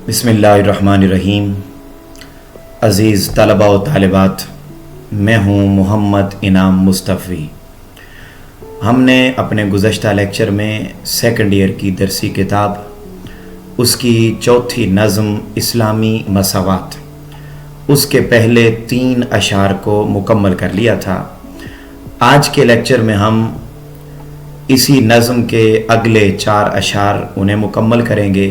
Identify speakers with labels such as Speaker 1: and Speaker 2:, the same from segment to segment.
Speaker 1: बिस्मिल्लाहिर्रहमानिर्रहीम। अज़ीज़ तलबा व तालिबात, मैं हूँ मोहम्मद इनाम मुस्तफ़ी। हमने अपने गुज़श्ता लेक्चर में सेकंड ईयर की दरसी किताब उसकी चौथी नज़म इस्लामी मसावात उसके पहले 3 अशार को मुकम्मल कर लिया था। आज के लेक्चर में हम इसी नज़म के अगले 4 अशार उन्हें मुकम्मल करेंगे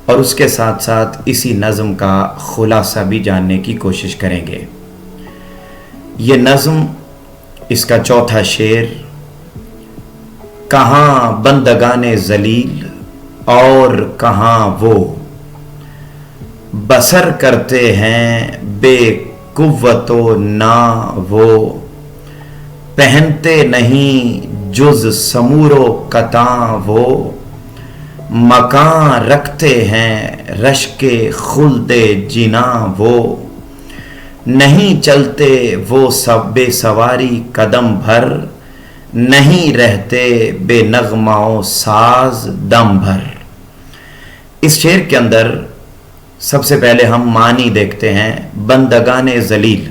Speaker 1: और उसके साथ साथ इसी नज़म का खुलासा भी जानने की कोशिश करेंगे। ये नज़म, इसका चौथा शेर, कहाँ बंदगाने ज़लील और कहाँ वो बसर करते हैं बेकुव्वतो ना वो, पहनते नहीं जुज़ समूरो कता वो, मकान रखते हैं रश्के खुल्दे जिना वो, नहीं चलते वो सब बेसवारी कदम भर, नहीं रहते बेनगमाओ साज दम भर। इस शेर के अंदर सबसे पहले हम मानी देखते हैं। बंदगाने ज़लील,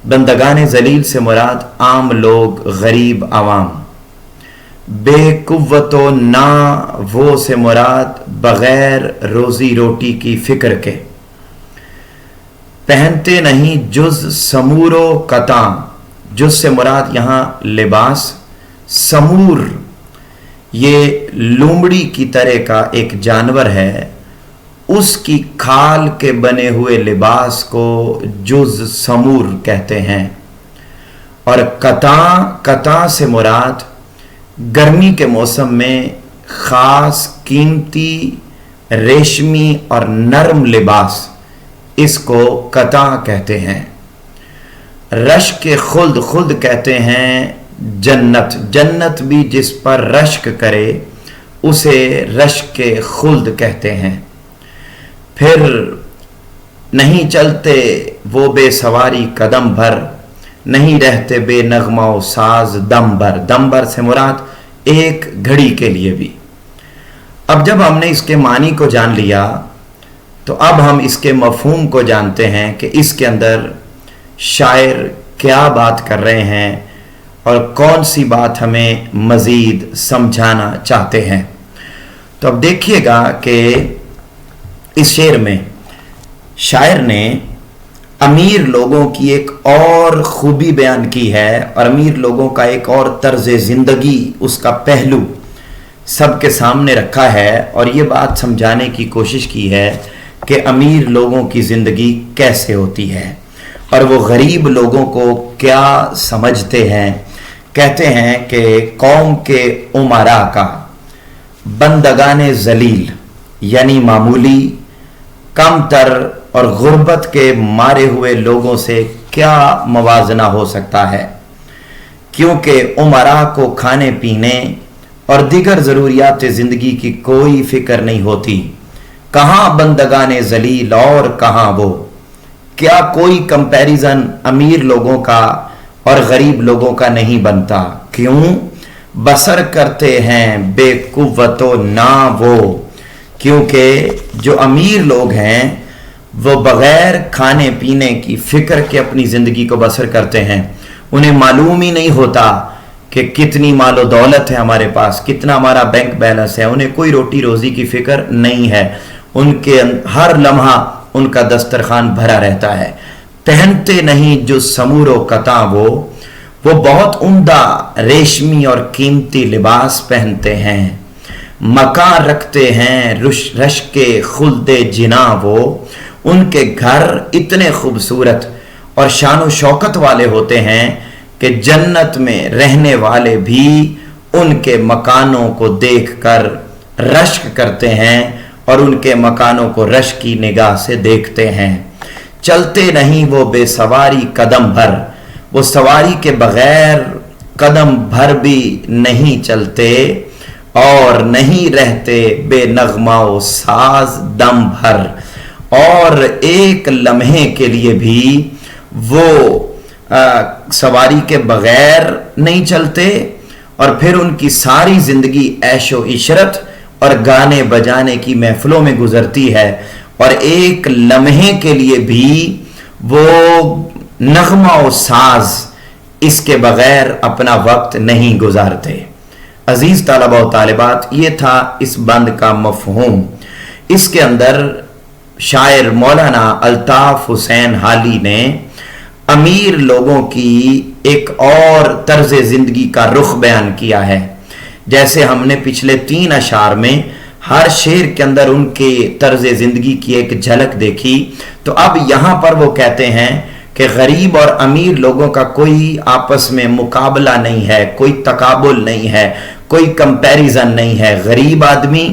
Speaker 1: बंदगाने ज़लील से मुराद आम लोग, गरीब आवाम। बेकुव्वतो ना वो से मुराद बग़ैर रोज़ी रोटी की फ़िक्र के। पहनते नहीं जुज़ समूरो कता, जुज़ से मुराद यहाँ लिबास। समूर ये लोमड़ी की तरह का एक जानवर है, उसकी खाल के बने हुए लिबास को जुज़ समूर कहते हैं। और कता से मुराद गर्मी के मौसम में ख़ास कीमती रेशमी और नरम लिबास, इसको कता कहते हैं। रश के खुल्द, खुल्द कहते हैं जन्नत, जन्नत भी जिस पर रश्क करे उसे रश के खुल्द कहते हैं। फिर नहीं चलते वो बेसवारी कदम भर, नहीं रहते बेनगमाओ साज दम भर। दम भर से मुराद एक घड़ी के लिए भी। अब जब हमने इसके मानी को जान लिया तो अब हम इसके मफहूम को जानते हैं कि इसके अंदर शायर क्या बात कर रहे हैं और कौन सी बात हमें मज़ीद समझाना चाहते हैं। तो अब देखिएगा कि इस शेर में शायर ने अमीर लोगों की एक और खूबी बयान की है और अमीर लोगों का एक और तर्ज ज़िंदगी, उसका पहलू सबके सामने रखा है और ये बात समझाने की कोशिश की है कि अमीर लोगों की ज़िंदगी कैसे होती है और वो गरीब लोगों को क्या समझते हैं। कहते हैं कि कौम के उमरा का बंदगाने ज़लील यानी मामूली, कम तर और गुर्बत के मारे हुए लोगों से क्या मवाजना हो सकता है, क्योंकि उमरा को खाने पीने और दीगर ज़रूरियात ज़िंदगी की कोई फ़िक्र नहीं होती। कहाँ बंदगाने ज़लील और कहाँ वो, क्या कोई कंपैरिजन अमीर लोगों का और गरीब लोगों का नहीं बनता। क्यों? बसर करते हैं बेकुव्वतो ना वो, क्योंकि जो अमीर लोग हैं वो बग़ैर खाने पीने की फ़िक्र के अपनी ज़िंदगी को बसर करते हैं। उन्हें मालूम ही नहीं होता कि कितनी मालो दौलत है हमारे पास, कितना हमारा बैंक बैलेंस है। उन्हें कोई रोटी रोज़ी की फ़िक्र नहीं है। उनके हर लम्हा उनका दस्तरखान भरा रहता है। पहनते नहीं जो समूरो कता वो बहुत उम्दा रेशमी और कीमती लिबास पहनते हैं। मकान रखते हैं रश के खुल्दे जिना वो, उनके घर इतने खूबसूरत और शान शौकत वाले होते हैं कि जन्नत में रहने वाले भी उनके मकानों को देखकर रश्क करते हैं और उनके मकानों को रश्क की निगाह से देखते हैं। चलते नहीं वो बेसवारी कदम भर, वो सवारी के बगैर कदम भर भी नहीं चलते और नहीं रहते बेनगमाओ साज दम भर, और एक लम्हे के लिए भी वो सवारी के बगैर नहीं चलते और फिर उनकी सारी जिंदगी ऐशो इशरत और गाने बजाने की महफिलों में गुजरती है और एक लम्हे के लिए भी वो नगमा और साज इसके बगैर अपना वक्त नहीं गुजारते। अजीज तालबा और तालिबात, ये था इस बंद का मफहूम। इसके अंदर शायर मौलाना अल्ताफ हुसैन हाली ने अमीर लोगों की एक और तर्ज जिंदगी का रुख बयान किया है। जैसे हमने पिछले 3 अशार में हर शेर के अंदर उनके तर्ज जिंदगी की एक झलक देखी, तो अब यहां पर वो कहते हैं कि गरीब और अमीर लोगों का कोई आपस में मुकाबला नहीं है, कोई तकाबुल नहीं है, कोई कंपैरिजन नहीं है। गरीब आदमी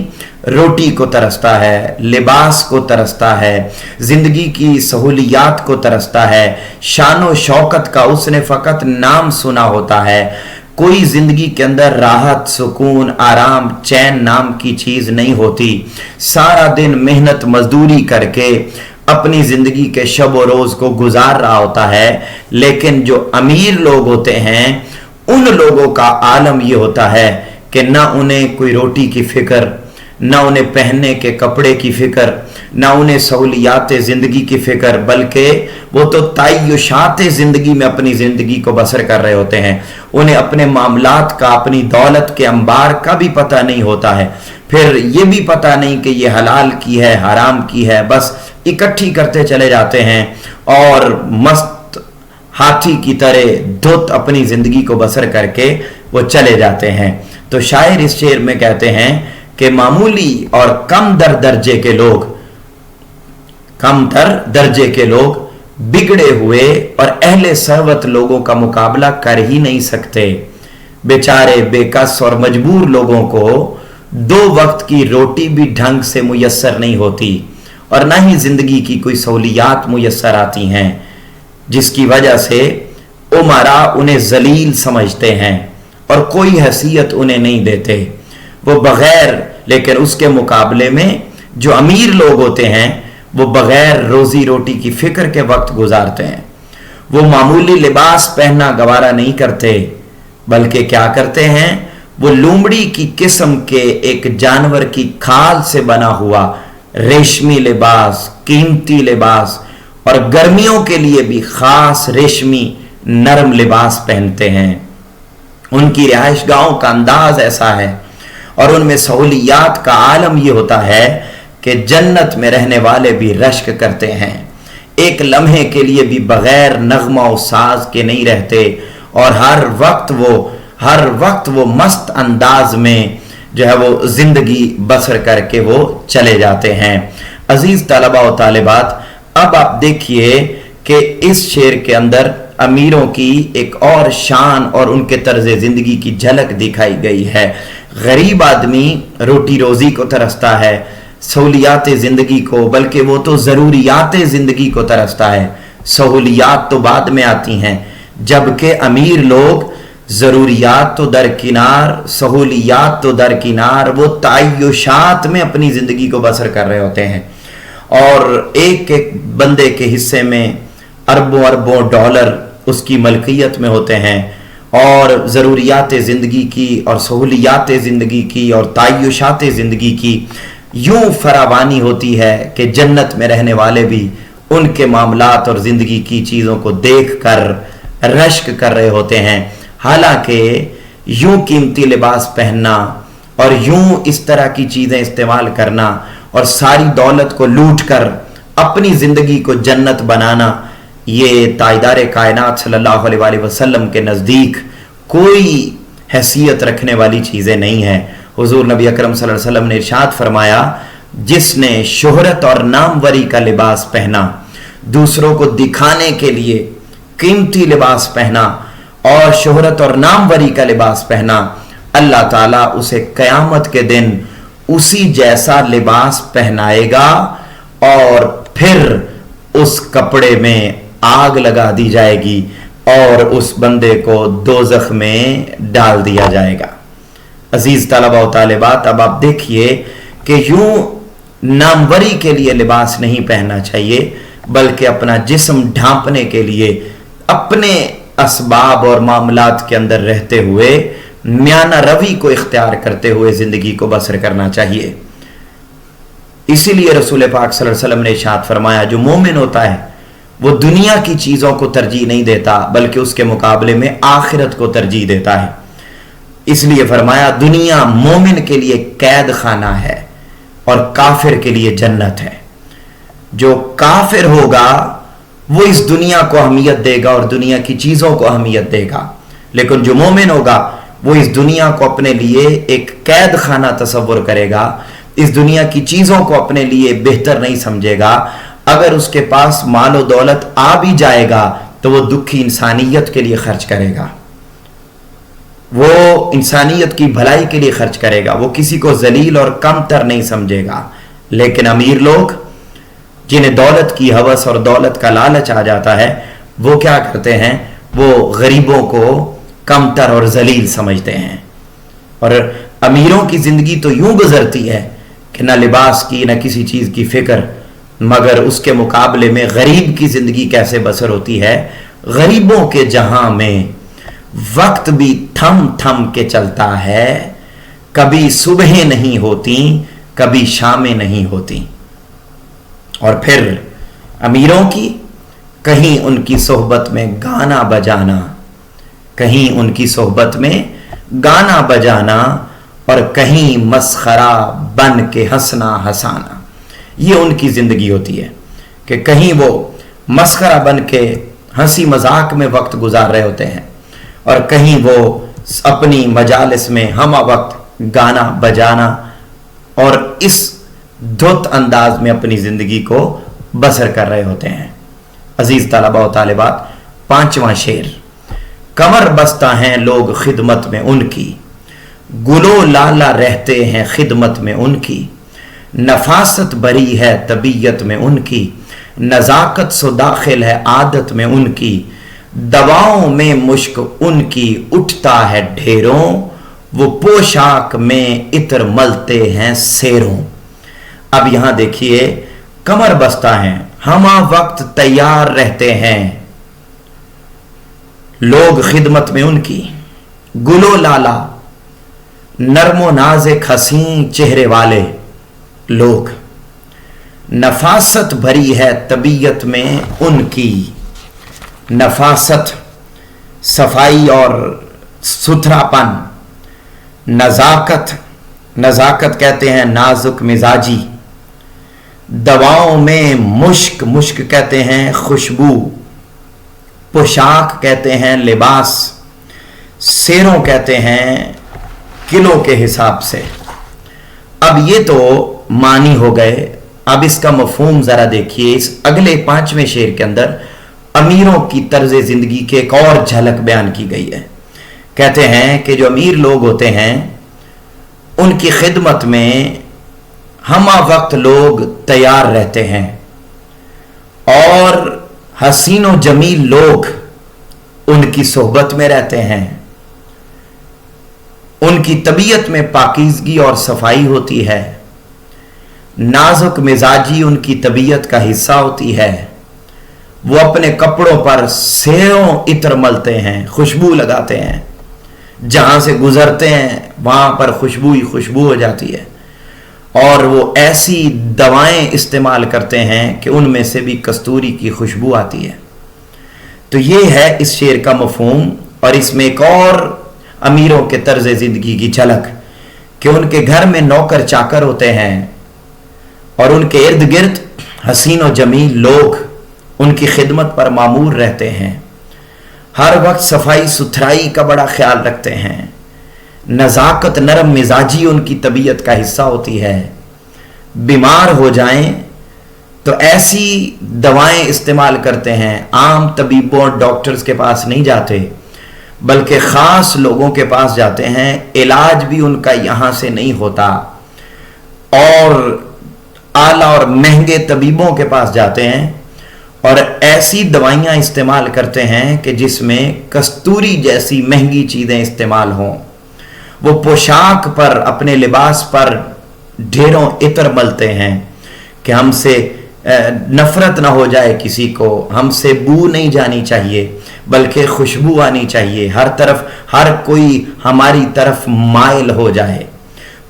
Speaker 1: रोटी को तरसता है, लिबास को तरसता है, जिंदगी की सहूलियात को तरसता है, शानो शौकत का उसने फकत नाम सुना होता है। कोई जिंदगी के अंदर राहत, सुकून, आराम, चैन नाम की चीज नहीं होती। सारा दिन मेहनत मजदूरी करके अपनी जिंदगी के शब और रोज को गुजार रहा होता है। लेकिन जो अमीर लोग होते हैं उन लोगों का आलम ये होता है कि ना उन्हें कोई रोटी की फिक्र, ना उन्हें पहनने के कपड़े की फिक्र, ना उन्हें सहूलियात जिंदगी की फिक्र, बल्कि वो तो तायुशात जिंदगी में अपनी जिंदगी को बसर कर रहे होते हैं। उन्हें अपने मामलात का, अपनी दौलत के अंबार का भी पता नहीं होता है। फिर ये भी पता नहीं कि ये हलाल की है, हराम की है, बस इकट्ठी करते चले जाते हैं और मस्त हाथी की तरह धुत अपनी जिंदगी को बसर करके वो चले जाते हैं। तो शायर इस शेर में कहते हैं कि मामूली और कम दर्जे के लोग बिगड़े हुए और अहले सरवत लोगों का मुकाबला कर ही नहीं सकते। बेचारे बेकस और मजबूर लोगों को 2 वक्त की रोटी भी ढंग से मुयस्सर नहीं होती और ना ही जिंदगी की कोई सहूलियात मुयस्सर आती हैं, जिसकी वजह से उमरा उन्हें जलील समझते हैं और कोई हैसियत उन्हें नहीं देते। वो बगैर, लेकिन उसके मुकाबले में जो अमीर लोग होते हैं वो बगैर रोजी रोटी की फिक्र के वक्त गुजारते हैं। वो मामूली लिबास पहनना गवारा नहीं करते, बल्कि क्या करते हैं, वो लोमड़ी की किस्म के एक जानवर की खाल से बना हुआ रेशमी लिबास, कीमती लिबास और गर्मियों के लिए भी खास रेशमी नरम लिबास पहनते हैं। उनकी रिहाइश गाहों का अंदाज ऐसा है और उनमें सहूलियात का आलम यह होता है कि जन्नत में रहने वाले भी रश्क करते हैं, एक लम्हे के लिए भी बगैर नगमा और साज के नहीं रहते और हर वक्त वो मस्त अंदाज में जो है वो जिंदगी बसर करके वो चले जाते हैं। अजीज तलबा और तालिबात, अब आप देखिए कि इस शेर के अंदर अमीरों की एक और शान और उनके तर्ज जिंदगी की झलक दिखाई गई है। गरीब आदमी रोटी रोजी को तरसता है, सहूलियात जिंदगी को, बल्कि वो तो जरूरियात जिंदगी को तरसता है। सहूलियात तो बाद में आती हैं, जबकि अमीर लोग जरूरियात तो दरकिनार, सहूलियात तो दरकिनार, वो तायुशात में अपनी जिंदगी को बसर कर रहे होते हैं और एक एक बंदे के हिस्से में अरबों अरबों डॉलर उसकी मलकियत में होते हैं और ज़रूरियात ज़िंदगी की और सहूलियात ज़िंदगी की और तायुशात ज़िंदगी की यूं फरावानी होती है कि जन्नत में रहने वाले भी उनके मामलात और ज़िंदगी की चीज़ों को देख कर रश्क कर रहे होते हैं। हालांकि यूं कीमती लिबास पहनना और यूं इस तरह की चीज़ें इस्तेमाल करना और सारी दौलत को लूट कर अपनी ज़िंदगी को जन्नत बनाना, ये ताजदार कायनात सल्लल्लाहु अलैहि वसल्लम के नज़दीक कोई हैसियत रखने वाली चीज़ें नहीं हैं। हुजूर नबी अकरम सल्लल्लाहु अलैहि वसल्लम ने इरशाद फरमाया, जिसने शोहरत और नामवरी का लिबास पहना, दूसरों को दिखाने के लिए कीमती लिबास पहना और शोहरत और नामवरी का लिबास पहना, अल्लाह ताला उसे क़यामत के दिन उसी जैसा लिबास पहनाएगा और फिर उस कपड़े में आग लगा दी जाएगी और उस बंदे को दोज़ख में डाल दिया जाएगा। अजीज तलबा व तालिबात, अब आप देखिए कि यूं नामवरी के लिए लिबास नहीं पहनना चाहिए, बल्कि अपना जिस्म ढांपने के लिए अपने असबाब और मामलात के अंदर रहते हुए म्याना रवी को इख्तियार करते हुए जिंदगी को बसर करना चाहिए। इसीलिए रसूल पाक सल्लल्लाहु अलैहि वसल्लम ने इरशाद फरमाया, जो मोमिन होता है वो दुनिया की चीज़ों को तरजीह नहीं देता बल्कि उसके मुकाबले में आखिरत को तरजीह देता है। इसलिए फरमाया दुनिया मोमिन के लिए कैद खाना है और काफिर के लिए जन्नत है। जो काफिर होगा वो इस दुनिया को अहमियत देगा और दुनिया की चीज़ों को अहमियत देगा, लेकिन जो मोमिन होगा वो इस दुनिया को अपने लिए एक कैद खाना तसव्वुर करेगा, इस दुनिया की चीज़ों को अपने लिए बेहतर नहीं समझेगा। अगर उसके पास मालो दौलत आ भी जाएगा तो वो दुखी इंसानियत के लिए खर्च करेगा, वो इंसानियत की भलाई के लिए खर्च करेगा, वो किसी को जलील और कमतर नहीं समझेगा। लेकिन अमीर लोग जिन्हें दौलत की हवस और दौलत का लालच आ जाता है, वो क्या करते हैं, वो गरीबों को कमतर और जलील समझते हैं। और अमीरों की जिंदगी तो यूं गुजरती है कि न लिबास की न किसी चीज की फिक्र, मगर उसके मुकाबले में गरीब की जिंदगी कैसे बसर होती है। गरीबों के जहां में वक्त भी थम थम के चलता है, कभी सुबह नहीं होती कभी शामें नहीं होती। और फिर अमीरों की कहीं उनकी सोहबत में गाना बजाना, कहीं उनकी सोहबत में गाना बजाना और कहीं मस्खरा बन के हंसना हंसाना, ये उनकी जिंदगी होती है कि कहीं वो मस्खरा बन के हंसी मजाक में वक्त गुजार रहे होते हैं और कहीं वो अपनी मजालिस में हम वक्त गाना बजाना और इस धुत अंदाज में अपनी जिंदगी को बसर कर रहे होते हैं। अजीज तलबा व तालिबात, 5वां शेर, कमर बस्ता हैं लोग खिदमत में उनकी, गुलो लाला रहते हैं खिदमत में उनकी, नफासत भरी है तबीयत में उनकी, नजाकत सो दाखिल है आदत में उनकी, दवाओं में मुश्क उनकी उठता है ढेरों, वो पोशाक में इत्र मलते हैं सेरों। अब यहां देखिए, कमर बस्ता हैं, हम वक्त तैयार रहते हैं लोग खिदमत में उनकी, गुलो लाला नरमो नाज़े खसीं चेहरे वाले लोग, नफासत भरी है तबीयत में उनकी। नफासत सफाई और सुथरापन, नजाकत, नजाकत कहते हैं नाजुक मिजाजी, दवाओं में मुश्क, मुश्क कहते हैं खुशबू, पोशाक कहते हैं लिबास, सेरों कहते हैं किलो के हिसाब से। अब ये तो मानी हो गए। अब इसका मफहूम जरा देखिए, इस अगले 5वें शेर के अंदर अमीरों की तर्ज जिंदगी की एक और झलक बयान की गई है। कहते हैं कि जो अमीर लोग होते हैं उनकी खिदमत में हम वक्त लोग तैयार रहते हैं और हसीनो जमील लोग उनकी सोहबत में रहते हैं। उनकी तबीयत में पाकीज़गी और सफाई होती है, नाजुक मिजाजी उनकी तबीयत का हिस्सा होती है। वो अपने कपड़ों पर सेरों इत्र मलते हैं, खुशबू लगाते हैं, जहां से गुजरते हैं वहां पर खुशबू ही खुशबू हो जाती है। और वो ऐसी दवाएं इस्तेमाल करते हैं कि उनमें से भी कस्तूरी की खुशबू आती है। तो ये है इस शेर का मफहूम। और इसमें एक और अमीरों के तर्ज जिंदगी की झलक कि उनके घर में नौकर चाकर होते हैं और उनके इर्द गिर्द हसीन और जमील लोग उनकी खिदमत पर मामूर रहते हैं, हर वक्त सफाई सुथराई का बड़ा ख्याल रखते हैं, नजाकत नरम मिजाजी उनकी तबीयत का हिस्सा होती है। बीमार हो जाएं तो ऐसी दवाएं इस्तेमाल करते हैं, आम तबीबों डॉक्टर्स के पास नहीं जाते बल्कि ख़ास लोगों के पास जाते हैं। इलाज भी उनका यहाँ से नहीं होता और आला और महंगे तबीबों के पास जाते हैं और ऐसी दवाइयाँ इस्तेमाल करते हैं कि जिसमें कस्तूरी जैसी महंगी चीज़ें इस्तेमाल हों। वो पोशाक पर, अपने लिबास पर ढेरों इत्र मलते हैं कि हमसे नफरत ना हो जाए, किसी को हमसे बू नहीं जानी चाहिए बल्कि खुशबू आनी चाहिए, हर तरफ हर कोई हमारी तरफ माइल हो जाए।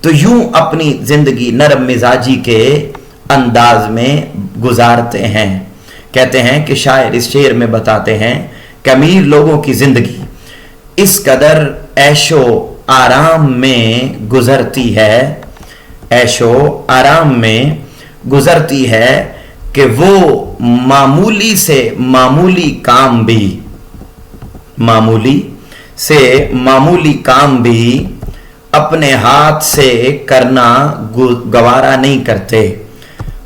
Speaker 1: तो यूं अपनी जिंदगी नरम मिजाजी के अंदाज में गुजारते हैं। कहते हैं कि शायर इस शेर में बताते हैं कि अमीर लोगों की जिंदगी इस कदर ऐशो आराम में गुजरती है, ऐशो आराम में गुजरती है कि वो मामूली से मामूली काम भी, मामूली से मामूली काम भी अपने हाथ से करना गवारा नहीं करते।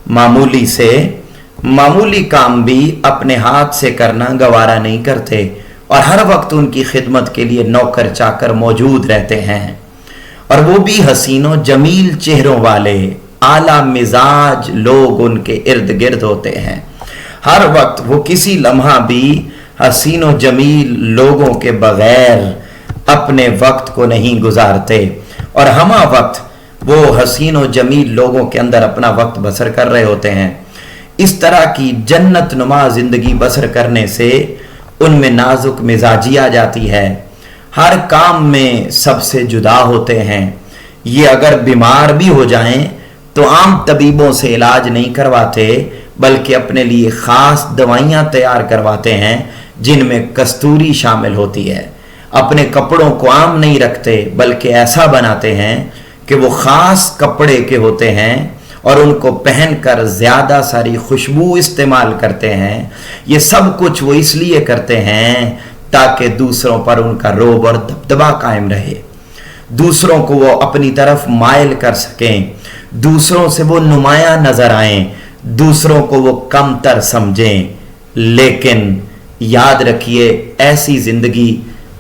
Speaker 1: मामूली से मामूली काम भी अपने हाथ से करना गवारा नहीं करते और हर वक्त उनकी खिदमत के लिए नौकर चाकर मौजूद रहते हैं। और वो भी हसीनो जमील चेहरों वाले आला मिजाज लोग उनके इर्द गिर्द होते हैं। हर वक्त वो किसी लम्हा भी हसीनो जमील लोगों के बगैर अपने वक्त को नहीं गुजारते और हमा वक्त वो हसीनो जमील लोगों के अंदर अपना वक्त बसर कर रहे होते हैं। इस तरह की जन्नत नुमा जिंदगी बसर करने से उनमें नाजुक मिजाजी आ जाती है, हर काम में सबसे जुदा होते हैं। ये अगर बीमार भी हो जाएं तो आम तबीबों से इलाज नहीं करवाते बल्कि अपने लिए खास दवाइयाँ तैयार करवाते हैं जिनमें कस्तूरी शामिल होती है। अपने कपड़ों को आम नहीं रखते बल्कि ऐसा बनाते हैं कि वो खास कपड़े के होते हैं और उनको पहनकर ज़्यादा सारी खुशबू इस्तेमाल करते हैं। ये सब कुछ वो इसलिए करते हैं ताकि दूसरों पर उनका रोब और दबदबा कायम रहे, दूसरों को वो अपनी तरफ मायल कर सकें, दूसरों से वो नुमाया नजर आएं, दूसरों को वो कमतर समझें। लेकिन याद रखिए ऐसी जिंदगी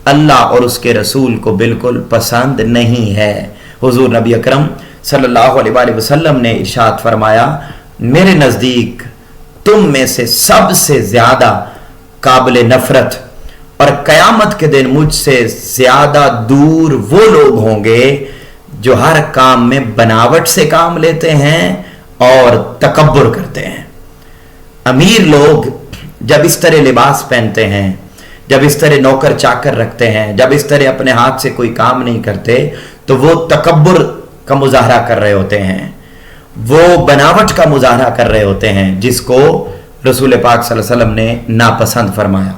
Speaker 1: अल्लाह और उसके रसूल को बिल्कुल पसंद नहीं है। हुजूर नबी अकरम सल्लल्लाहु अलैहि वसल्लम ने इरशाद फरमाया, मेरे नज़दीक तुम में से सबसे ज़्यादा काबिल नफरत और क़यामत के दिन मुझसे ज़्यादा दूर वो लोग होंगे जो हर काम में बनावट से काम लेते हैं और तकब्बुर करते हैं। अमीर लोग जब इस तरह लिबास पहनते हैं, जब इस तरह नौकर चाकर रखते हैं, जब इस तरह अपने हाथ से कोई काम नहीं करते तो वो तकब्बुर का मुजाहरा कर रहे होते हैं, वो बनावट का मुजाहरा कर रहे होते हैं जिसको रसूल पाक सल्लल्लाहु अलैहि वसल्लम ने नापसंद फरमाया।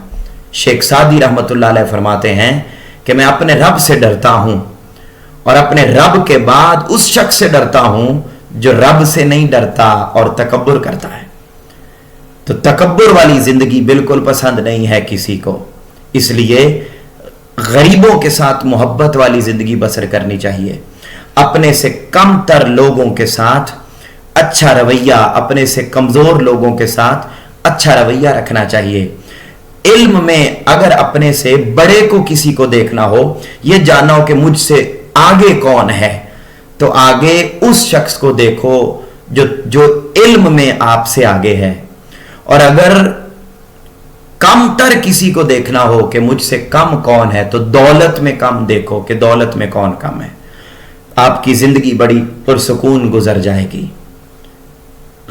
Speaker 1: शेख सादी रहमतुल्लाह अलैह फरमाते हैं कि मैं अपने रब से डरता हूं और अपने रब के बाद उस शख्स से डरता हूं जो रब से नहीं डरता और तकब्बुर करता है। तो तकब्बुर वाली जिंदगी बिल्कुल पसंद नहीं है किसी को, इसलिए गरीबों के साथ मोहब्बत वाली जिंदगी बसर करनी चाहिए। अपने से कम तर लोगों के साथ अच्छा रवैया, अपने से कमजोर लोगों के साथ अच्छा रवैया रखना चाहिए। इल्म में अगर अपने से बड़े को किसी को देखना हो, यह जानना हो कि मुझसे आगे कौन है, तो आगे उस शख्स को देखो जो इल्म में आपसे आगे है। और अगर कमतर किसी को देखना हो कि मुझसे कम कौन है, तो दौलत में कम देखो कि दौलत में कौन कम है। आपकी जिंदगी बड़ी पुरसुकून गुजर जाएगी।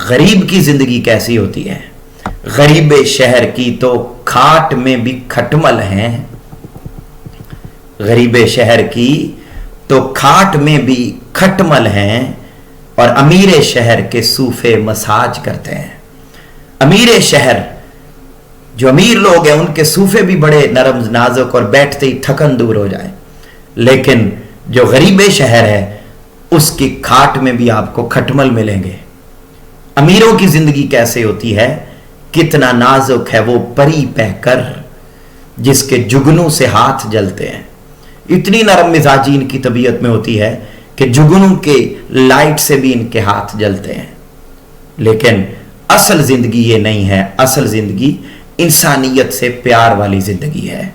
Speaker 1: गरीब की जिंदगी कैसी होती है? गरीब शहर की तो खाट में भी खटमल हैं, गरीब शहर की तो खाट में भी खटमल हैं और अमीर शहर के सूफे मसाज करते हैं। अमीर शहर, जो अमीर लोग हैं उनके सूफे भी बड़े नरम नाजुक और बैठते ही थकन दूर हो जाए, लेकिन जो गरीब शहर है उसकी खाट में भी आपको खटमल मिलेंगे। अमीरों की जिंदगी कैसे होती है, कितना नाजुक है वो परी पहकर जिसके जुगनू से हाथ जलते हैं। इतनी नरम मिजाजी इनकी तबीयत में होती है कि जुगनू के लाइट से भी इनके हाथ जलते हैं। लेकिन असल जिंदगी ये नहीं है। असल जिंदगी इंसानियत से प्यार वाली जिंदगी है।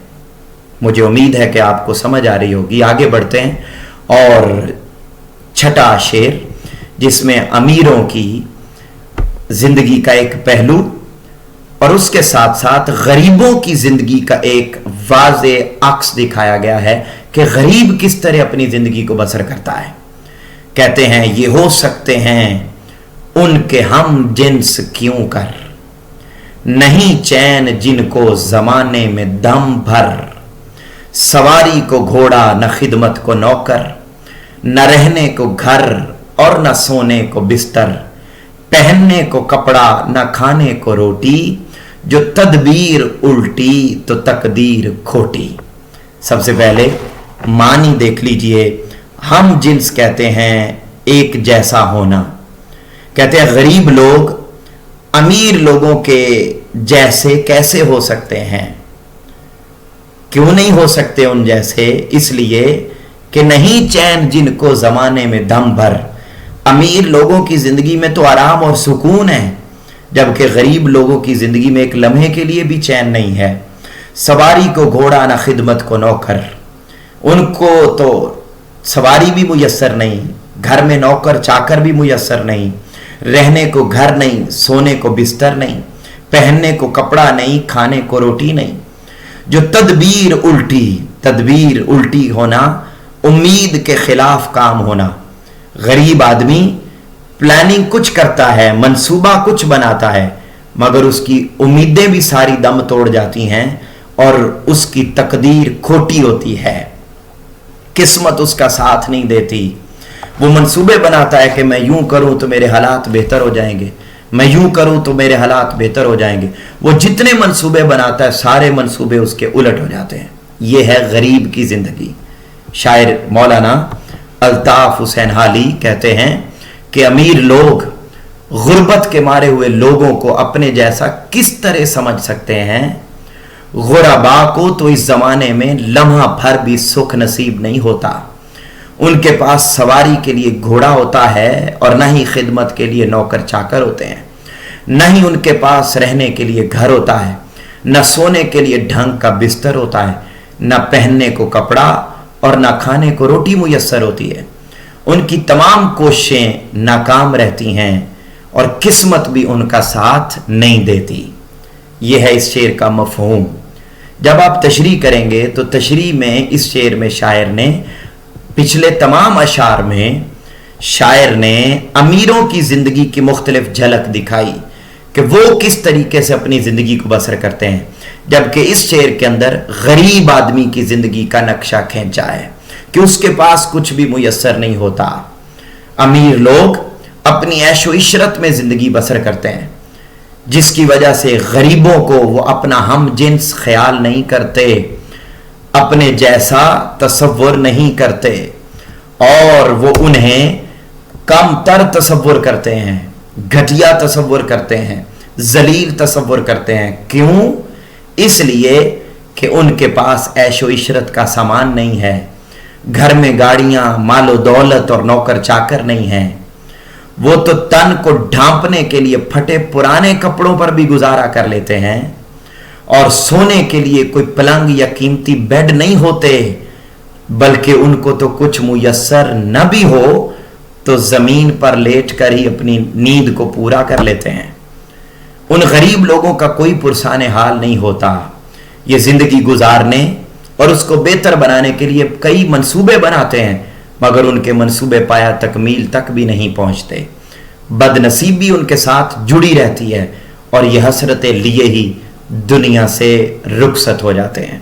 Speaker 1: मुझे उम्मीद है कि आपको समझ आ रही होगी। आगे बढ़ते हैं और छठा शेर, जिसमें अमीरों की जिंदगी का एक पहलू और उसके साथ साथ गरीबों की जिंदगी का एक वाज़े अक्स दिखाया गया है कि गरीब किस तरह अपनी जिंदगी को बसर करता है। कहते हैं, ये हो सकते हैं उनके हम जिन्स क्यों कर, नहीं चैन जिनको जमाने में दम भर, सवारी को घोड़ा न खिदमत को नौकर, न रहने को घर और न सोने को बिस्तर, पहनने को कपड़ा न खाने को रोटी, जो तदबीर उल्टी तो तकदीर खोटी। सबसे पहले मानी देख लीजिए। हम जिन्स कहते हैं एक जैसा होना। कहते हैं गरीब लोग अमीर लोगों के जैसे कैसे हो सकते हैं? क्यों नहीं हो सकते उन जैसे? इसलिए कि नहीं चैन जिनको जमाने में दम भर। अमीर लोगों की जिंदगी में तो आराम और सुकून है, जबकि गरीब लोगों की जिंदगी में एक लम्हे के लिए भी चैन नहीं है। सवारी को घोड़ा ना खिदमत को नौकर, उनको तो सवारी भी मुयस्सर नहीं, घर में नौकर चाकर भी मुयस्सर नहीं, रहने को घर नहीं, सोने को बिस्तर नहीं, पहनने को कपड़ा नहीं, खाने को रोटी नहीं। जो तदबीर उल्टी होना, उम्मीद के खिलाफ काम होना। गरीब आदमी प्लानिंग कुछ करता है, मंसूबा कुछ बनाता है, मगर उसकी उम्मीदें भी सारी दम तोड़ जाती हैं और उसकी तकदीर खोटी होती है। किस्मत उसका साथ नहीं देती। वो मंसूबे बनाता है कि मैं यूं करूं तो मेरे हालात बेहतर हो जाएंगे, मैं यूं करूं तो मेरे हालात बेहतर हो जाएंगे। वो जितने मंसूबे बनाता है सारे मंसूबे उसके उलट हो जाते हैं। ये है गरीब की जिंदगी। शायर मौलाना अल्ताफ हुसैन हाली कहते हैं कि अमीर लोग गुर्बत के मारे हुए लोगों को अपने जैसा किस तरह समझ सकते हैं? गुरबा को तो इस जमाने में लम्हा भर भी सुख नसीब नहीं होता। उनके पास सवारी के लिए घोड़ा होता है और न ही खिदमत के लिए नौकर चाकर होते हैं, न ही उनके पास रहने के लिए घर होता है, न सोने के लिए ढंग का बिस्तर होता है, न पहनने को कपड़ा और न खाने को रोटी मुयस्सर होती है। उनकी तमाम कोशिशें नाकाम रहती हैं और किस्मत भी उनका साथ नहीं देती। यह है इस शेर का मफहूम। जब आप तशरीह करेंगे तो तशरीह में इस शेर में शायर ने, पिछले तमाम अशार में शायर ने अमीरों की जिंदगी की मुख्तलिफ झलक दिखाई कि वो किस तरीके से अपनी जिंदगी को बसर करते हैं, जबकि इस शेर के अंदर गरीब आदमी की जिंदगी का नक्शा खींचा है कि उसके पास कुछ भी मुयस्सर नहीं होता। अमीर लोग अपनी ऐशो इशरत में जिंदगी बसर करते हैं, जिसकी वजह से गरीबों को वो अपना हम जिन्स ख्याल नहीं करते, अपने जैसा तसव्वुर नहीं करते और वो उन्हें कम तर तसव्वुर करते हैं, घटिया तसव्वुर करते हैं, जलील तसव्वुर करते हैं। क्यों? इसलिए कि उनके पास ऐशो इशरत का सामान नहीं है, घर में गाड़ियां, मालो दौलत और नौकर चाकर नहीं है। वो तो तन को ढांपने के लिए फटे पुराने कपड़ों पर भी गुजारा कर लेते हैं और सोने के लिए कोई पलंग या कीमती बेड नहीं होते, बल्कि उनको तो कुछ मुयस्सर न भी हो तो जमीन पर लेटकर ही अपनी नींद को पूरा कर लेते हैं। उन गरीब लोगों का कोई पुरसाने हाल नहीं होता। ये जिंदगी गुजारने और उसको बेहतर बनाने के लिए कई मंसूबे बनाते हैं, मगर उनके मंसूबे पाया तकमील तक भी नहीं पहुंचते। बदनसीबी उनके साथ जुड़ी रहती है और ये हसरतें लिए ही दुनिया से रुखसत हो जाते हैं।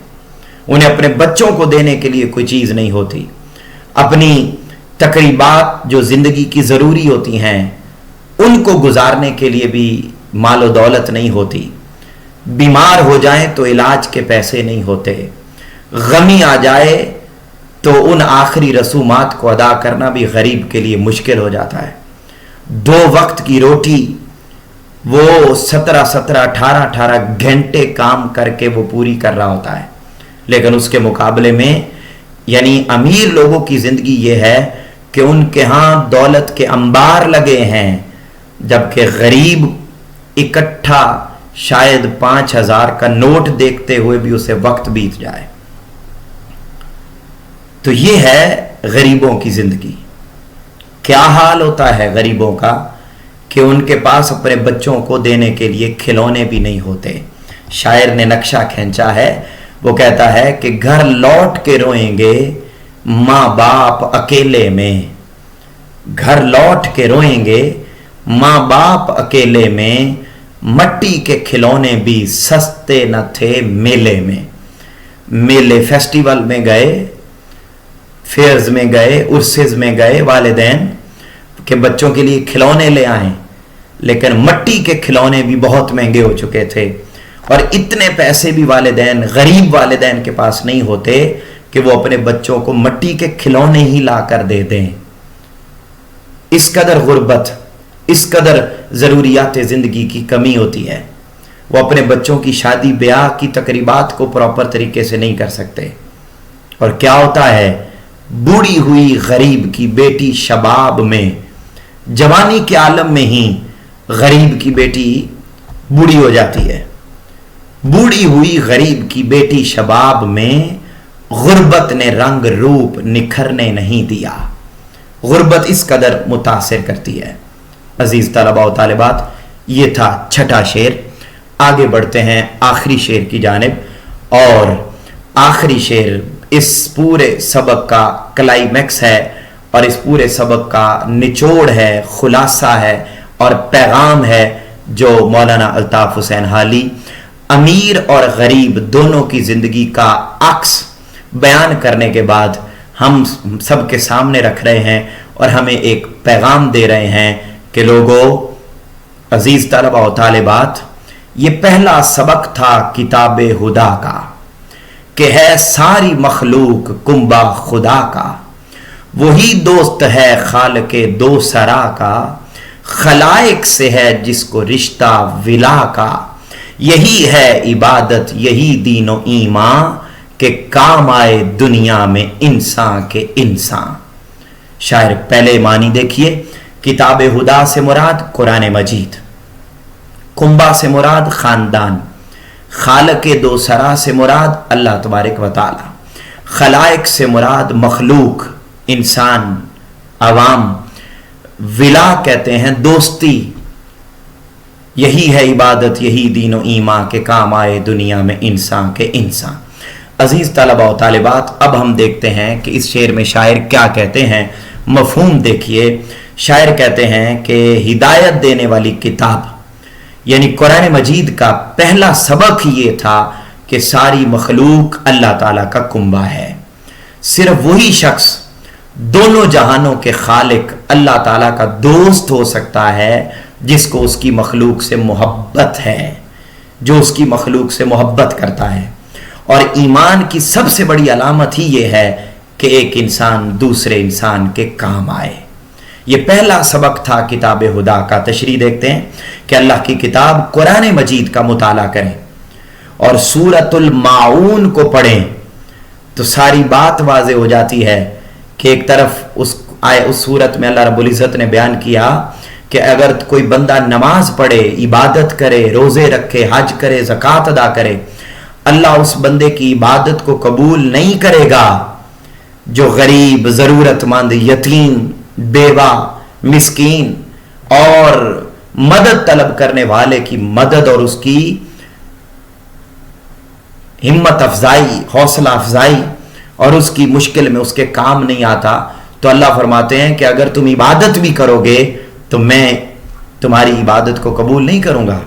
Speaker 1: उन्हें अपने बच्चों को देने के लिए कोई चीज नहीं होती, अपनी तकरीबात जो जिंदगी की जरूरी होती हैं उनको गुजारने के लिए भी मालो दौलत नहीं होती। बीमार हो जाए तो इलाज के पैसे नहीं होते, गमी आ जाए तो उन आखिरी रसूमात को अदा करना भी गरीब के लिए मुश्किल हो जाता है। 2 वक्त की रोटी वो 17-18 घंटे काम करके वो पूरी कर रहा होता है, लेकिन उसके मुकाबले में यानी अमीर लोगों की जिंदगी ये है कि उनके यहां दौलत के अंबार लगे हैं, जबकि गरीब इकट्ठा शायद 5000 का नोट देखते हुए भी उसे वक्त बीत जाए। तो ये है गरीबों की जिंदगी। क्या हाल होता है गरीबों का कि उनके पास अपने बच्चों को देने के लिए खिलौने भी नहीं होते। शायर ने नक्शा खींचा है, वो कहता है कि घर लौट के रोएंगे माँ बाप अकेले में, घर लौट के रोएंगे माँ बाप अकेले में, मट्टी के खिलौने भी सस्ते न थे मेले में। मेले फेस्टिवल में गए, फेयर्स में गए, उर्सेज में गए, वालिदैन के बच्चों के लिए खिलौने ले आए, लेकिन मट्टी के खिलौने भी बहुत महंगे हो चुके थे और इतने पैसे भी वालिदैन, गरीब वालिदैन के पास नहीं होते कि वो अपने बच्चों को मट्टी के खिलौने ही ला कर दे दें। इस कदर गुर्बत, इस कदर ज़रूरियात ज़िंदगी की कमी होती है। वो अपने बच्चों की शादी ब्याह की तकरीबात को प्रॉपर तरीके से नहीं कर सकते। और क्या होता है, बूढ़ी हुई गरीब की बेटी शबाब में, जवानी के आलम में ही गरीब की बेटी बूढ़ी हो जाती है। बूढ़ी हुई गरीब की बेटी शबाब में गुर्बत ने रंग रूप निखरने नहीं दिया। गुर्बत इस कदर मुतासिर करती है। अजीज तलबा व तालिबात, ये था छठा शेर। आगे बढ़ते हैं आखिरी शेर की जानिब, और आखिरी शेर इस पूरे सबक का क्लाइमैक्स है और इस पूरे सबक का निचोड़ है, खुलासा है और पैगाम है जो मौलाना अल्ताफ हुसैन हाली अमीर और गरीब दोनों की जिंदगी का अक्स बयान करने के बाद हम सबके सामने रख रहे हैं और हमें एक पैगाम दे रहे हैं कि लोगों, अजीज तलबा व तालिबात, ये पहला सबक था किताबे हुदा का कि है सारी मखलूक कुंबा खुदा का, वही दोस्त है खालिके दो सरा का, खलाइक से है जिसको रिश्ता विला का, यही है इबादत यही दीनो ईमान के काम आए दुनिया में इंसान के इंसान। शायर पहले मानी देखिए, किताबे हुदा से मुराद कुरान मजीद, कुंबा से मुराद खानदान, खालिके दो सरा से मुराद अल्लाह तबारक व तआला, खलाइक से मुराद मखलूक इंसान अवाम, विला कहते हैं दोस्ती, यही है इबादत यही दीनो ईमान के काम आए दुनिया में इंसान के इंसान। अजीज तलबा व तालिबात, अब हम देखते हैं कि इस शेर में शायर क्या कहते हैं। मफहूम देखिए, शायर कहते हैं कि हिदायत देने वाली किताब यानी कुरान मजीद का पहला सबक ये था कि सारी मखलूक अल्लाह ताला का कुंबा है। सिर्फ वही शख्स दोनों जहानों के खालिक अल्लाह ताला का दोस्त हो सकता है जिसको उसकी मखलूक से मोहब्बत है, जो उसकी मखलूक से मोहब्बत करता है। और ईमान की सबसे बड़ी अलामत ही ये है कि एक इंसान दूसरे इंसान के काम आए। ये पहला सबक था किताब हुदा का। तशरीह देखते हैं कि अल्लाह की किताब कुरान मजीद का मुताला करें और सूरतुल माऊन को पढ़ें तो सारी बात वाज़े हो जाती है कि एक तरफ उस सूरत में अल्लाह रब्बुल इज़्ज़त ने बयान किया कि अगर कोई बंदा नमाज पढ़े, इबादत करे, रोज़े रखे, हज करे, ज़कात अदा करे, अल्लाह उस बंदे की इबादत को कबूल नहीं करेगा जो गरीब, ज़रूरतमंद, यतीम, बेवा, मिस्कीन और मदद तलब करने वाले की मदद और उसकी हिम्मत अफजाई, हौसला अफजाई और उसकी मुश्किल में उसके काम नहीं आता। तो अल्लाह फरमाते हैं कि अगर तुम इबादत भी करोगे तो मैं तुम्हारी इबादत को कबूल नहीं करूंगा।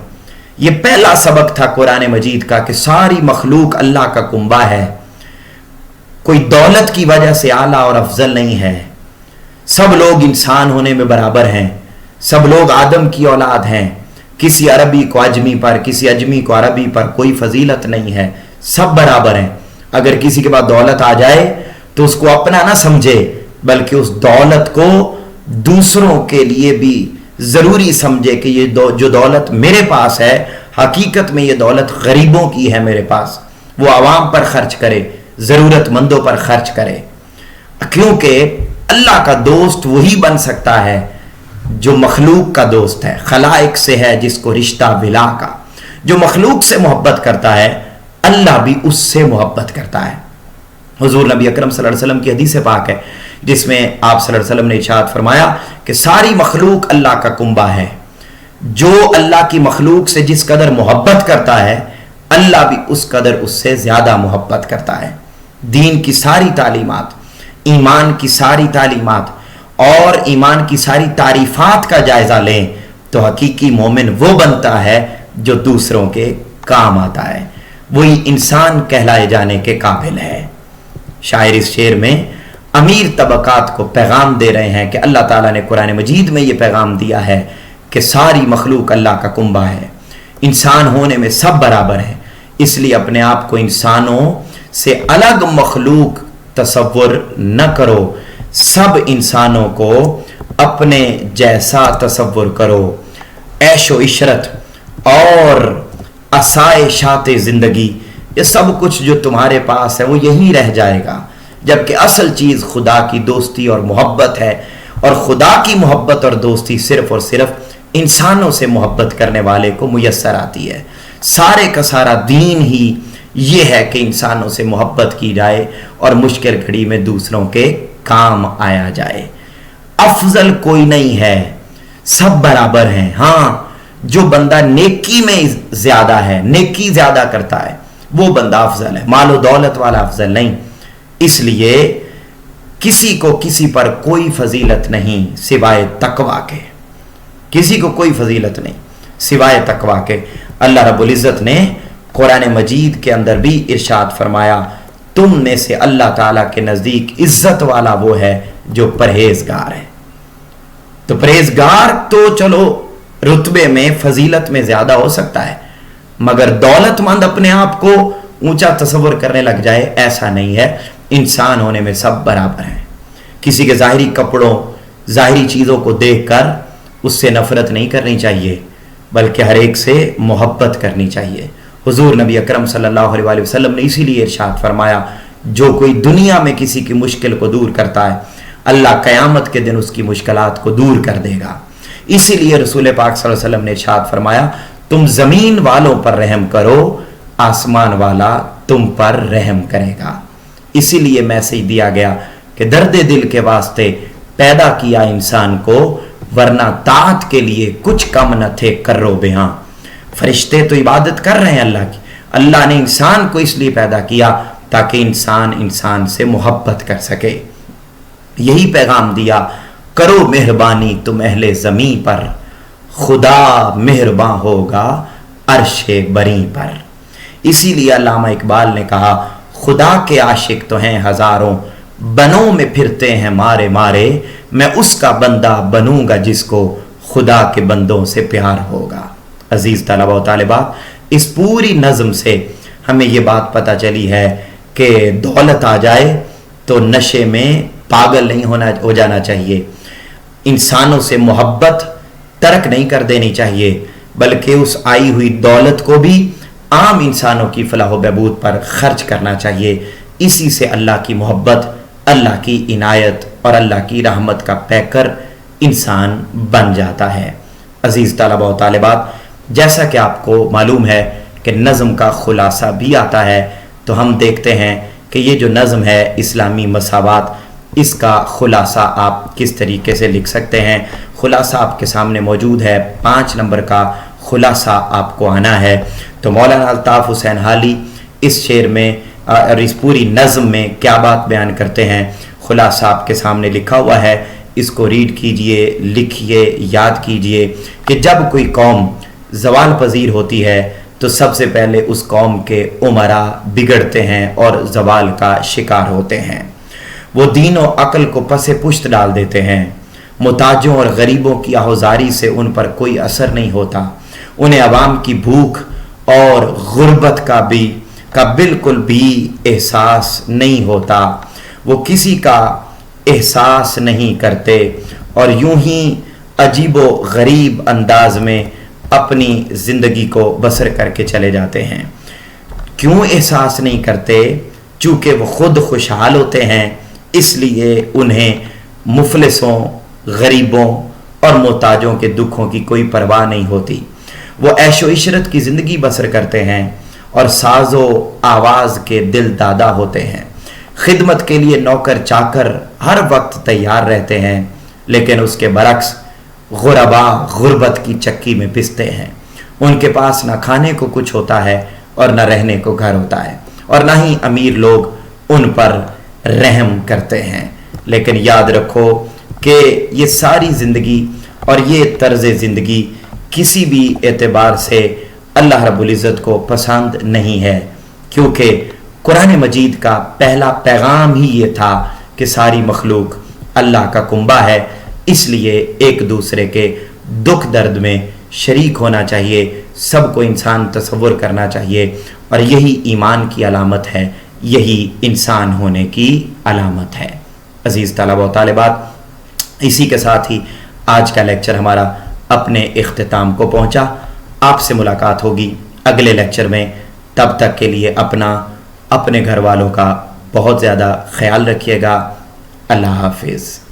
Speaker 1: ये पहला सबक था कुरान मजीद का कि सारी मखलूक अल्लाह का कुंबा है, कोई दौलत की वजह से आला और अफजल नहीं है। सब लोग इंसान होने में बराबर हैं, सब लोग आदम की औलाद हैं। किसी अरबी को अजमी पर, किसी अजमी को अरबी पर कोई फजीलत नहीं है, सब बराबर हैं। अगर किसी के पास दौलत आ जाए तो उसको अपना ना समझे, बल्कि उस दौलत को दूसरों के लिए भी जरूरी समझे कि ये जो दौलत मेरे पास है, हकीकत में ये दौलत गरीबों की है मेरे पास। वो आवाम पर खर्च करे, जरूरतमंदों पर खर्च करे, क्योंकि अल्लाह का दोस्त वही बन सकता है जो मखलूक का दोस्त है। खलाइक से है जिसको रिश्ता विला का, जो मखलूक से मोहब्बत करता है अल्लाह भी उससे मोहब्बत करता है। हुजूर नबी अकरम सल्लल्लाहु अलैहि वसल्लम की हदीस पाक है जिसमें आप सल्लल्लाहु अलैहि वसल्लम ने इरशाद फरमाया कि सारी मखलूक अल्लाह का कुंबा है। जो अल्लाह की मखलूक से जिस कदर मोहब्बत करता है अल्लाह भी उस कदर उससे ज्यादा मोहब्बत करता है। दीन की सारी तालीमात, ईमान की सारी तालीमात और ईमान की सारी तारीफात का जायजा लें तो हकीकी मोमिन वो बनता है जो दूसरों के काम आता है, वही इंसान कहलाए जाने के काबिल है। शायर इस शेर में अमीर तबकात को पैगाम दे रहे हैं कि अल्लाह ताला ने कुरान मजीद में ये पैगाम दिया है کہ ساری مخلوق اللہ کا کنبہ ہے، انسان ہونے میں سب برابر ہیں، اس لیے اپنے آپ کو انسانوں سے الگ مخلوق تصور نہ کرو، سب انسانوں کو اپنے جیسا تصور کرو۔ عیش و عشرت اور آسائشات زندگی، یہ سب کچھ جو تمہارے پاس ہے وہ یہیں رہ جائے گا، جبکہ اصل چیز خدا کی دوستی اور محبت ہے، اور خدا کی محبت اور دوستی صرف اور صرف انسانوں سے محبت کرنے والے کو میسر آتی ہے۔ سارے کا سارا دین ہی یہ ہے کہ انسانوں سے محبت کی جائے اور مشکل گھڑی میں دوسروں کے کام آیا جائے۔ افضل کوئی نہیں ہے، سب برابر ہیں۔ ہاں، جو بندہ نیکی میں زیادہ ہے، نیکی زیادہ کرتا ہے، وہ بندہ افضل ہے، مال و دولت والا افضل نہیں۔ اس لیے کسی کو کسی پر کوئی فضیلت نہیں سوائے تقویٰ کے، کسی کو کوئی فضیلت نہیں سوائے تقویٰ کے۔ اللہ رب العزت نے قرآن مجید کے اندر بھی ارشاد فرمایا، تم میں سے اللہ تعالیٰ کے نزدیک عزت والا وہ ہے جو پرہیزگار ہے۔ تو پرہیزگار تو چلو رتبے میں فضیلت میں زیادہ ہو سکتا ہے، مگر دولت مند اپنے آپ کو اونچا تصور کرنے لگ جائے، ایسا نہیں ہے۔ انسان ہونے میں سب برابر ہیں۔ کسی کے ظاہری کپڑوں، ظاہری چیزوں کو دیکھ کر اس سے نفرت نہیں کرنی چاہیے، بلکہ ہر ایک سے محبت کرنی چاہیے۔ حضور نبی اکرم صلی اللہ علیہ وسلم نے اسی لیے ارشاد فرمایا، جو کوئی دنیا میں کسی کی مشکل کو دور کرتا ہے، اللہ قیامت کے دن اس کی مشکلات کو دور کر دے گا۔ اسی لیے رسول پاک صلی اللہ علیہ وسلم نے ارشاد فرمایا، تم زمین والوں پر رحم کرو، آسمان والا تم پر رحم کرے گا۔ اسی لیے میسج دیا گیا کہ درد دل کے واسطے پیدا کیا انسان کو، ورنہ طاعت کے لیے کچھ کم نہ تھے کرو بہاں۔ فرشتے تو عبادت کر رہے ہیں اللہ کی، اللہ نے انسان کو اس لیے پیدا کیا تاکہ انسان انسان سے محبت کر سکے۔ یہی پیغام دیا، کرو مہربانی تم اہل زمین پر، خدا مہرباں ہوگا عرش بری پر۔ اسی لیے علامہ اقبال نے کہا، خدا کے عاشق تو ہیں ہزاروں، بنوں میں پھرتے ہیں مارے مارے، میں اس کا بندہ بنوں گا جس کو خدا کے بندوں سے پیار ہوگا۔ عزیز طلبہ و طالبات، اس پوری نظم سے ہمیں یہ بات پتہ چلی ہے کہ دولت آ جائے تو نشے میں پاگل نہیں ہو جانا چاہیے، انسانوں سے محبت ترک نہیں کر دینی چاہیے، بلکہ اس آئی ہوئی دولت کو بھی عام انسانوں کی فلاح و بہبود پر خرچ کرنا چاہیے۔ اسی سے اللہ کی محبت، اللہ کی عنایت اور اللہ کی رحمت کا پیکر انسان بن جاتا ہے۔ عزیز طلبہ و طالبات، جیسا کہ آپ کو معلوم ہے کہ نظم کا خلاصہ بھی آتا ہے، تو ہم دیکھتے ہیں کہ یہ جو نظم ہے اسلامی مساوات، اس کا خلاصہ آپ کس طریقے سے لکھ سکتے ہیں۔ خلاصہ آپ کے سامنے موجود ہے، 5 نمبر کا خلاصہ آپ کو آنا ہے۔ تو مولانا الطاف حسین حالی اس شعر میں اور اس پوری نظم میں کیا بات بیان کرتے ہیں، خلاصہ آپ کے سامنے لکھا ہوا ہے، اس کو ریڈ کیجئے، لکھیے، یاد کیجئے کہ جب کوئی قوم زوال پذیر ہوتی ہے تو سب سے پہلے اس قوم کے امراء بگڑتے ہیں اور زوال کا شکار ہوتے ہیں۔ وہ دین و عقل کو پس پشت ڈال دیتے ہیں، محتاجوں اور غریبوں کی آہوزاری سے ان پر کوئی اثر نہیں ہوتا، انہیں عوام کی بھوک اور غربت کا بالکل بھی احساس نہیں ہوتا، وہ کسی کا احساس نہیں کرتے اور یوں ہی عجیب و غریب انداز میں اپنی زندگی کو بسر کر کے چلے جاتے ہیں۔ کیوں احساس نہیں کرتے؟ چونکہ وہ خود خوشحال ہوتے ہیں، اس لیے انہیں مفلسوں، غریبوں اور محتاجوں کے دکھوں کی کوئی پرواہ نہیں ہوتی۔ وہ عیش و عشرت کی زندگی بسر کرتے ہیں اور ساز و آواز کے دل دادا ہوتے ہیں، خدمت کے لیے نوکر چاکر ہر وقت تیار رہتے ہیں، لیکن اس کے برعکس غربا غربت کی چکی میں پستے ہیں، ان کے پاس نہ کھانے کو کچھ ہوتا ہے اور نہ رہنے کو گھر ہوتا ہے، اور نہ ہی امیر لوگ ان پر رحم کرتے ہیں۔ لیکن یاد رکھو کہ یہ ساری زندگی اور یہ طرز زندگی کسی بھی اعتبار سے اللہ رب العزت کو پسند نہیں ہے، کیونکہ قرآن مجید کا پہلا پیغام ہی یہ تھا کہ ساری مخلوق اللہ کا کنبہ ہے، اس لیے ایک دوسرے کے دکھ درد میں شریک ہونا چاہیے، سب کو انسان تصور کرنا چاہیے، اور یہی ایمان کی علامت ہے، یہی انسان ہونے کی علامت ہے۔ عزیز طلبہ و طالبات، اسی کے ساتھ ہی آج کا لیکچر ہمارا اپنے اختتام کو پہنچا۔ آپ سے ملاقات ہوگی اگلے لیکچر میں، تب تک کے لیے اپنے گھر والوں کا بہت زیادہ خیال رکھیے گا۔ اللہ حافظ۔